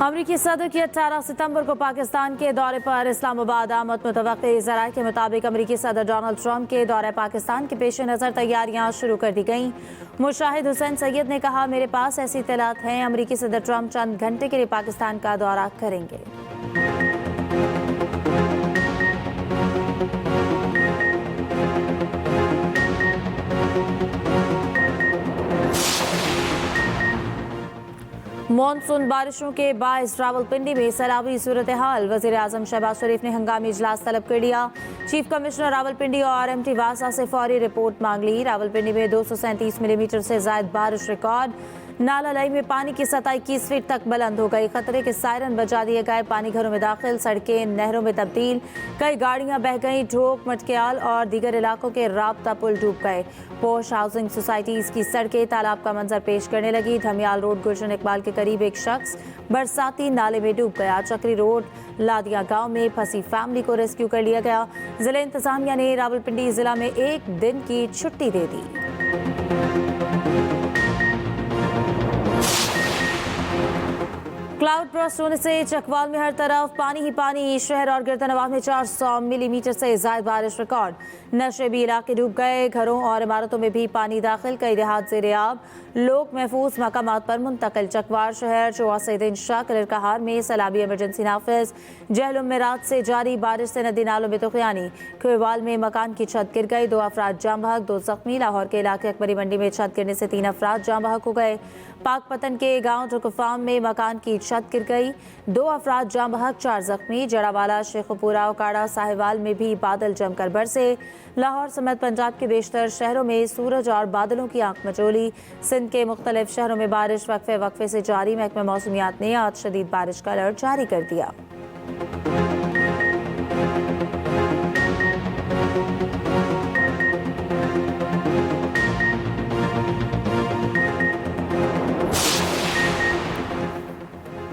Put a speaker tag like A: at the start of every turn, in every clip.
A: अमरीकी सदर की 18 सितंबर को पाकिस्तान के दौरे पर इस्लामाबाद आमद। मुतवक्के ज़राए के मुताबिक अमरीकी सदर डोनाल्ड ट्रंप के दौरे पाकिस्तान के पेश नज़र तैयारियां शुरू कर दी गईं। मुशाहिद हुसैन सैयद ने कहा, मेरे पास ऐसी इत्तलात हैं अमरीकी सदर ट्रंप चंद घंटे के लिए पाकिस्तान का दौरा करेंगे। मॉनसून बारिशों के बायस रावलपिंडी में सैलाबी सूरत हाल। वज़ीर आज़म शहबाज शरीफ ने हंगामी इजलास तलब कर लिया। चीफ कमिश्नर रावलपिंडी और एमटी वासा से फौरी रिपोर्ट मांग ली। रावलपिंडी में 237 मिलीमीटर से ज्यादा बारिश रिकॉर्ड। नाला लाई में पानी की सतह 21 फीट तक बुलंद हो गई। खतरे के सायरन बजा दिए गए। पानी घरों में दाखिल, सड़कें नहरों में तब्दील, कई गाड़ियां बह गईं। ढोक, मटक्याल और दीगर इलाकों के राब्ता पुल डूब गए। पोश हाउसिंग सोसाइटीज की सड़कें तालाब का मंजर पेश करने लगी। धमियाल रोड गुलशन इकबाल के करीब एक शख्स बरसाती नाले में डूब गया। चक्री रोड लादिया गांव में फंसी फैमिली को रेस्क्यू कर लिया गया। जिला इंतजामिया ने रावलपिंडी जिला में एक दिन की छुट्टी दे दी। क्लाउड बर्स्ट होने से चकवाल में हर तरफ पानी ही पानी। शहर और गिरदनवाह में 400 मिलीमीटर से ज्यादा बारिश रिकॉर्ड। नशेबी इलाके डूब गए। घरों और इमारतों में भी पानी दाखिल। कई देहात ज़ेर-ए-आब, लोग महफूज मकामात पर मुंतकिल। चकवार शहर चौवासैदिन शाह कलर कहार में सैलाबी इमरजेंसी नाफिज। जहलुम में रात से जारी बारिश से नदी नालों में तुगयानी। खुएवाल में मकान की छत गिर गई। 2 अफराद जाम बहक, 2 जख्मी। लाहौर के इलाके अकबरी मंडी में छत गिरने से 3 अफराद जाम बहक हो गए। पाकपतन के गांव टुकफाम में मकान की छत गिर गई। 2 अफराद जाम बहक, 4 जख्मी। जड़ावाला, शेखपुरा, उकाड़ा, साहिवाल में भी बादल जमकर बरसे। लाहौर समेत पंजाब के बेशतर शहरों में सूरज और बादलों की आंख मचोली। सिंध के मुख्तलिफ शहरों में बारिश वक्फे वक्फे से जारी। महकमा मौसमियात ने आज शदीद बारिश का अलर्ट जारी कर दिया।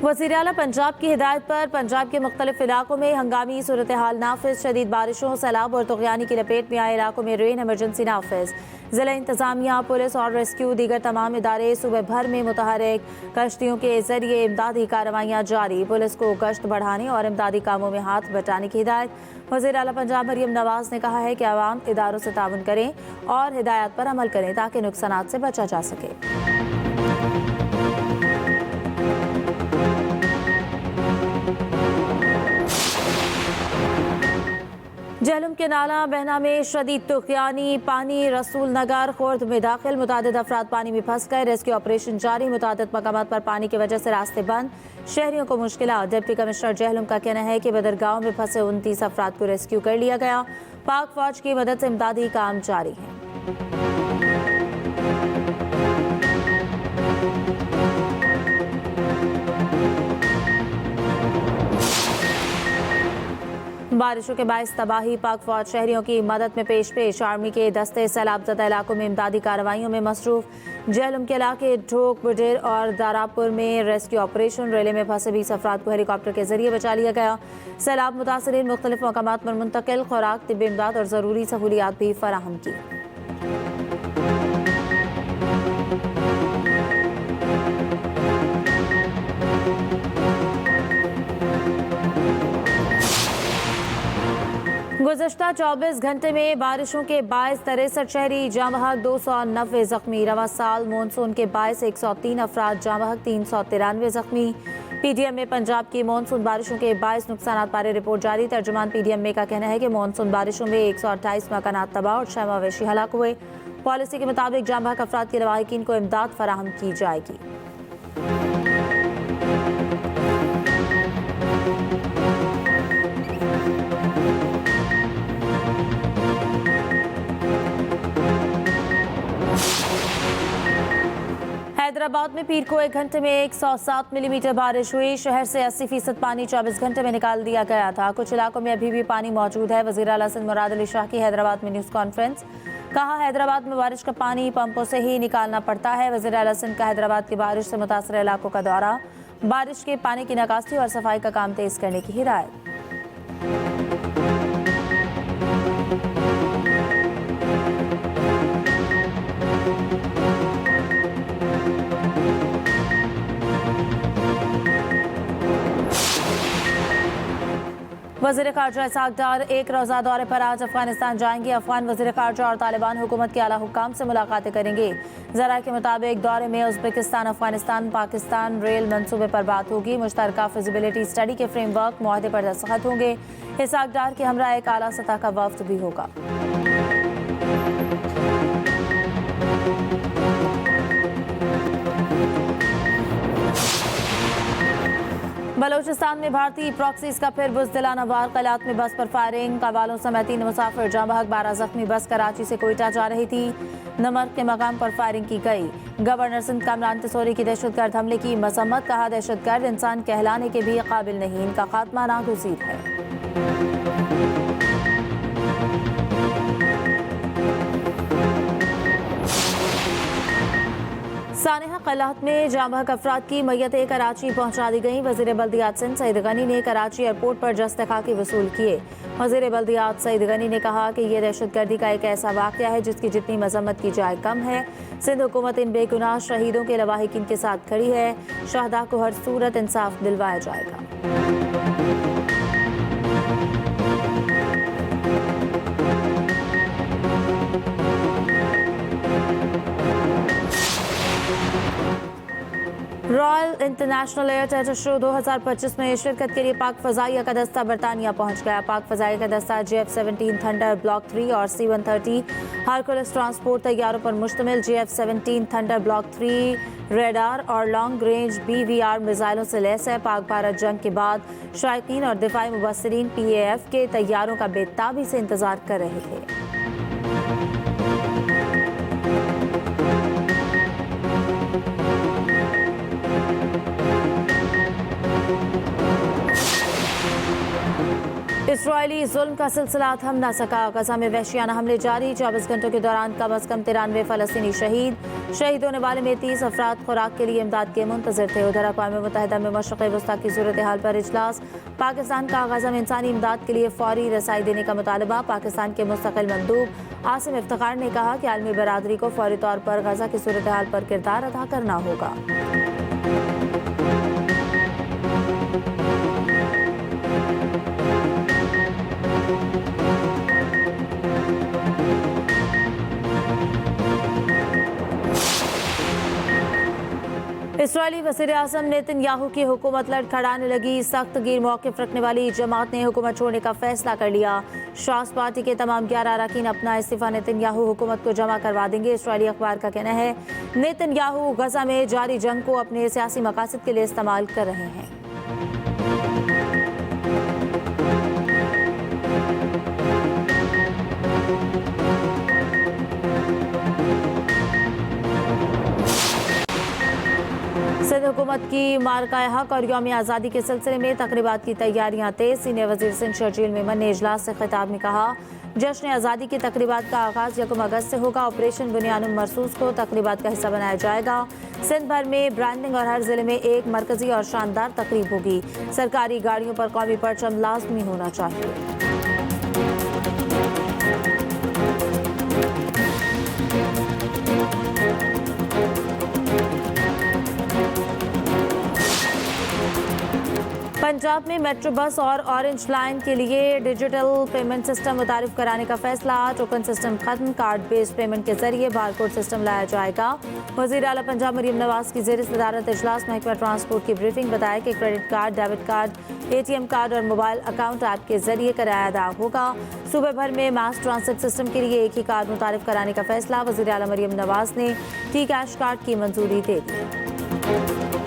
A: वज़ीर आला पंजाब की हिदायत पर पंजाब के मुख्तलिफ इलाकों में हंगामी सूरत हाल नाफिज। शदीद बारिशों, सैलाब और तुगयानी की लपेट में आए इलाकों में रेन इमरजेंसी नाफिज। जिला इंतजामिया, पुलिस और रेस्क्यू दीगर तमाम इदारे सुबह भर में मुतहरिक। कश्तियों के जरिए इमदादी कार्रवाइयाँ जारी। पुलिस को गश्त बढ़ाने और इमदादी कामों में हाथ बटाने की हिदायत। वज़ीर आला पंजाब मरियम नवाज ने कहा है कि आवाम इदारों से ताउन करें और हिदायत पर अमल करें ताकि नुकसानात से बचा जा सके। जहलुम के नाला बहना में शदीद तुगयानी। पानी रसूल नगर खुर्द में दाखिल। मुतादिद अफराद पानी में फंस गए। रेस्क्यू ऑपरेशन जारी। मुतादिद मकामात पर पानी की वजह से रास्ते बंद। शहरियों को मुश्किलात। डिप्टी कमिश्नर जहलुम का कहना है कि बदरगांव में फंसे 29 अफराद को रेस्क्यू कर लिया गया। पाक फौज की मदद से इमदादी काम जारी है। बारिशों के बायस तबाही। पाक फौज शहरियों की मदद में पेश। आर्मी के दस्ते सैलाबज़दा इलाकों में इमदादी कार्रवाइयों में मसरूफ। जहलुम के इलाके ढोक, बुडेर और दारापुर में रेस्क्यू ऑपरेशन। रेले में फंसे 20 अफराद को हेलीकॉप्टर के जरिए बचा लिया गया। सैलाब मुतासरीन मुख्तलिफ मकामात पर मुंतकिल। खुराक, तिब्बी इमदाद और ज़रूरी सहूलियात भी फराहम की। गुज़श्ता 24 घंटे में बारिशों के बायस 63 शहरी जाम बहक, 290 जख्मी। रवा साल मानसून के बायस 103 अफराद जाम बहक, 393 जख्मी। पीडीएम में पंजाब की मानसून बारिशों के बायस नुकसानात बारे रिपोर्ट जारी। तर्जुमान पीडीएम में का कहना है कि मानसून बारिशों में 128 मकानात तबाह और 6 मवेशी हलाक हुए। पॉलिसी के मुताबिक जाम बहक अफराद के लवाहिकीन को इमदाद फराहम की जाएगी। हैदराबाद में पीर को 1 घंटे में 107 मिलीमीटर बारिश हुई। शहर से 80% पानी 24 घंटे में निकाल दिया गया था। कुछ इलाकों में अभी भी पानी मौजूद है। वज़ीर आला सिंध मुराद अली शाह की हैदराबाद में न्यूज़ कॉन्फ्रेंस। कहा, हैदराबाद में बारिश का पानी पंपों से ही निकालना पड़ता है। वज़ीर आला सिंध का हैदराबाद की बारिश से मुतासर इलाकों का दौरा। बारिश के पानी की निकासी और सफाई का काम तेज करने की हिदायत। वज़ीर ख़ारजा इसहाक़ डार एक रोज़ा दौरे पर आज अफगानिस्तान जाएंगे। अफगान वज़ीर ख़ारजा और तालिबान हुकूमत के आला हुक्काम से मुलाकातें करेंगे। ज़राए के मुताबिक दौरे में उज़्बेकिस्तान, अफगानिस्तान, पाकिस्तान रेल मंसूबे पर बात होगी। मुश्तरका फिजिबिलिटी स्टडी के फ्रेमवर्क मुआहदे पर दस्तखत होंगे। इसहाक़ डार के हमरा एक आला सतह का वफ़द भी होगा। बलोचिस्तान में भारतीय प्रॉक्सीज का फिर बुज़दिलाना वार। कलात में बस पर फायरिंग, कवालों समेत 3 मुसाफिर जाँ बहक, 12 जख्मी। बस कराची से कोयटा जा रही थी। नमर्क के मकाम पर फायरिंग की गई। गवर्नर सिंध कामरान तिसोरी की दहशतगर्द हमले की मसम्मत। कहा, दहशतगर्द इंसान कहलाने के भी काबिल नहीं, इनका खात्मा नागुज़ीर है। सानेहा कलात में जाँ बहक अफराद की मैयतें कराची पहुंचा दी गईं। वज़ीर बल्दियात सिंध सईद गनी ने कराची एयरपोर्ट पर जस्ते खाकी वसूल किए। वज़ीर बल्दियात सईद गनी ने कहा कि यह दहशतगर्दी का एक ऐसा वाक़या है जिसकी जितनी मजम्मत की जाए कम है। सिंध हुकूमत इन बेगुनाह शहीदों के लवाहिकीन के साथ खड़ी है। शहदा को हर सूरत इंसाफ दिलवाया जाएगा। रॉयल इंटरनेशनल एयर टेटर शो 2025 में शिरकत के लिए पाक फ़ज़ाइया का दस्ता बरतानिया पहुंच गया। पाक फ़ज़ाइया का दस्ता JF-17 थंडर ब्लॉक 3 और C-130 हरकुलस ट्रांसपोर्ट तैयारों पर मुश्तमिल JF-17 थंडर ब्लॉक 3 रेडार और लॉन्ग रेंज BVR मिसाइलों से लैस है। पाक भारत जंग के बाद शायकीन और दिफाई मुबस्सिरीन PAF के तैयारों का बेताबी से इंतज़ार कर रहे थे। इसराइली जुल्म का सिलसिला थम न सका। गजा में वहशियाना हमले जारी। 24 घंटों के दौरान कम अज कम 93 फ़लस्तीनी शहीद। शहीद होने वाले में 30 अफराद खुराक के लिए इमदाद के मुंतज़िर थे। उधर अक़वाम मुत्तहिदा में मशरिक़ वस्ता की सूरत हाल पर इजलास। पाकिस्तान का गजा में इंसानी इमदाद के लिए फौरी रसाई देने का मुतालबा। पाकिस्तान के मुस्तक़िल मंदूब आसिम इफ्तिखार ने कहा कि आलमी बरादरी को फौरी तौर पर गजा की सूरत हाल पर किरदार अदा करना होगा। इसराइली वज़ीर आज़म नेतन्याहू की हुकूमत लड़खड़ाने लगी। सख्त गिर मौक़िफ़ रखने वाली जमात ने हुकूमत छोड़ने का फैसला कर लिया। शास पार्टी के तमाम 11 अरकान अपना इस्तीफ़ा नेतन्याहू हुकूमत को जमा करवा देंगे। इसराइली अखबार का कहना है नेतन्याहू गजा में जारी जंग को अपने सियासी मकासद के लिए इस्तेमाल कर रहे हैं। सिंध हुकूमत की मार्का हक और यौम आज़ादी के सिलसिले में तकरीबात की तैयारियां तेज। सीनियर वज़ीर सिंध शर्जील मेमन ने इजलास से खिताब में कहा, जश्न आज़ादी की तकरीबात का आगाज़ 1 अगस्त से होगा। ऑपरेशन बुनियानुल मरसूस को तकरीबात का हिस्सा बनाया जाएगा। सिंध भर में ब्रांडिंग और हर जिले में एक मरकजी और शानदार तकरीब होगी। सरकारी गाड़ियों पर कौमी परचम लाजमी होना चाहिए। पंजाब में मेट्रो बस और ऑरेंज लाइन के लिए डिजिटल पेमेंट सिस्टम मुतारिफ कराने का फैसला। टोकन सिस्टम खत्म, कार्ड बेस्ड पेमेंट के जरिए बारकोड सिस्टम लाया जाएगा। वज़ीर आला पंजाब मरीम नवाज की ज़ेर सदारत इजलास महकमा ट्रांसपोर्ट की ब्रीफिंग। बताया कि credit card, debit card, ATM card और मोबाइल अकाउंट ऐप के जरिए किराया अदा होगा। सूबे भर में मास ट्रांसिट सिस्टम के लिए एक ही कार्ड मुतारिफ कराने का फैसला। वज़ीर आला मरीम नवाज ने T कैश कार्ड की मंजूरी दे दी।